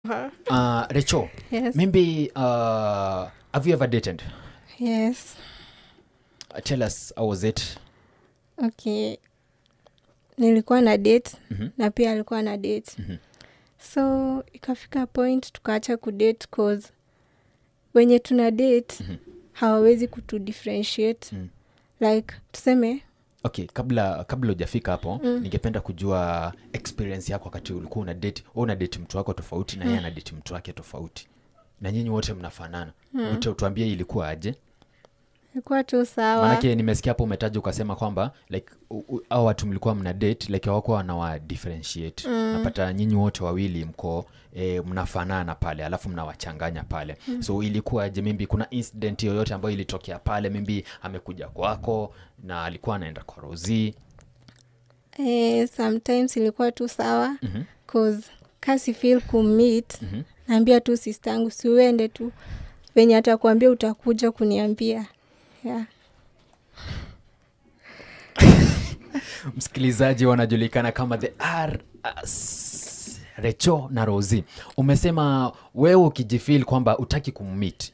Rachel, Yes. maybe have you ever dated? Yes. Tell us, how was it? Okay. Nilikuwa na date Mhm. na pia alikuwa na date. Mhm. So ikafika point tukaacha kudate cause wenye tuna date hawawezi kutu differentiate. Like tuseme Okay, kabla hujafika hapo, ningependa kujua experience yako wakati ulikuwa una date. Wewe una date mtu wako tofauti na yeye ana date mtu wake tofauti. Na nyinyi wote mnafanana. Tuambie ilikuwa aje? ilikuwa tu sawa. Maana nimesikia hapo umetaja ukasema kwamba like hao watu mlikuwa mna date like hawakuwa wanawa differentiate. Napata nyinyi wote wawili mko mnafanana pale alafu mnawachanganya pale. So ilikuwa aje, maybe kuna incident yoyote ambayo ilitokea pale, maybe amekuja kwako na alikuwa anaenda kwa Rosie? Sometimes ilikuwa tu sawa cause kasi feel kumeet. Naambia tu sistangu si uende tu venye atakwambia utakuja kuniambia. Yeah. Msikilizaji wanajulikana kama the Rachel na Rosie. Umesema wewe ukijifeel kwamba utaki kummeet,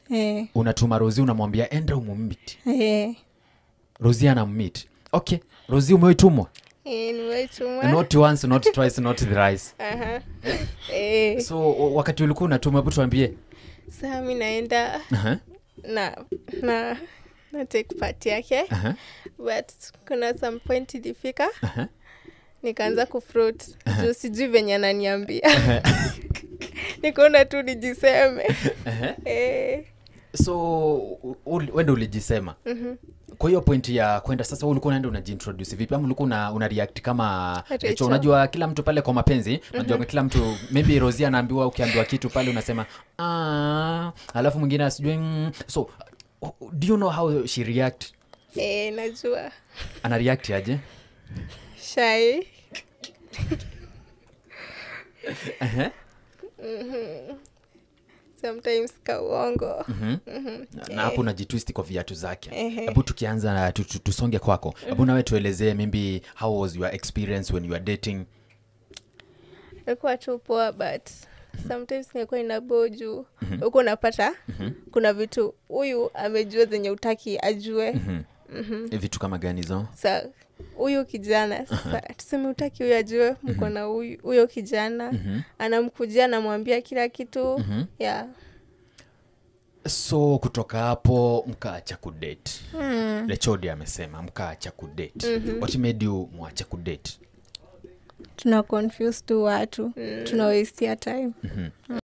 unatuma Rosie unamwambia enda ummeet. Rosie anammeet. Okay, Rosie umeitumwa? Nimeitumwa. Not once, not twice, not thrice. So wakati ulikuwa unatuma, hebu tuambie. Sasa mimi naenda na take part yake. But kuna some point ilifika. Nikaanza kufruit. Juu sijui venye ananiambia. Nikaona tu nijiseme. So wende ulijisema. Kwa hiyo point ya kwenda sasa, ulikuwa unaenda unajiintroduce vipi? Ama ulikuwa una react kama Rachel? Unajua kila mtu pale kwa mapenzi, unajua kila mtu, maybe Rosie anaambiwa, ukiambiwa kitu pale unasema alafu mwingine asijui. So do you know how she react? Najua. Ana react aje? Shy. Sometimes kauongo. Na hapo unajitwist kwa viatu zake. Hebu tukianza tusonge kwako. Hebu nawe tuelezee maybe how was your experience when you were dating? Ilikuwa tu poa but sometimes nilikuwa inaboju. Huko unapata kuna vitu huyu amejua zenye utaki ajue. Vitu kama gani hizo? Sasa huyu kijana sasa tuseme utaki huyu ajue mko na huyo kijana anamkujia anamwambia kila kitu. Yeah. So kutoka hapo mkaacha kudate. Rachel amesema mkaacha kudate. What made you mwacha kudate? Tuna confuse tu watu. Tuna waste time.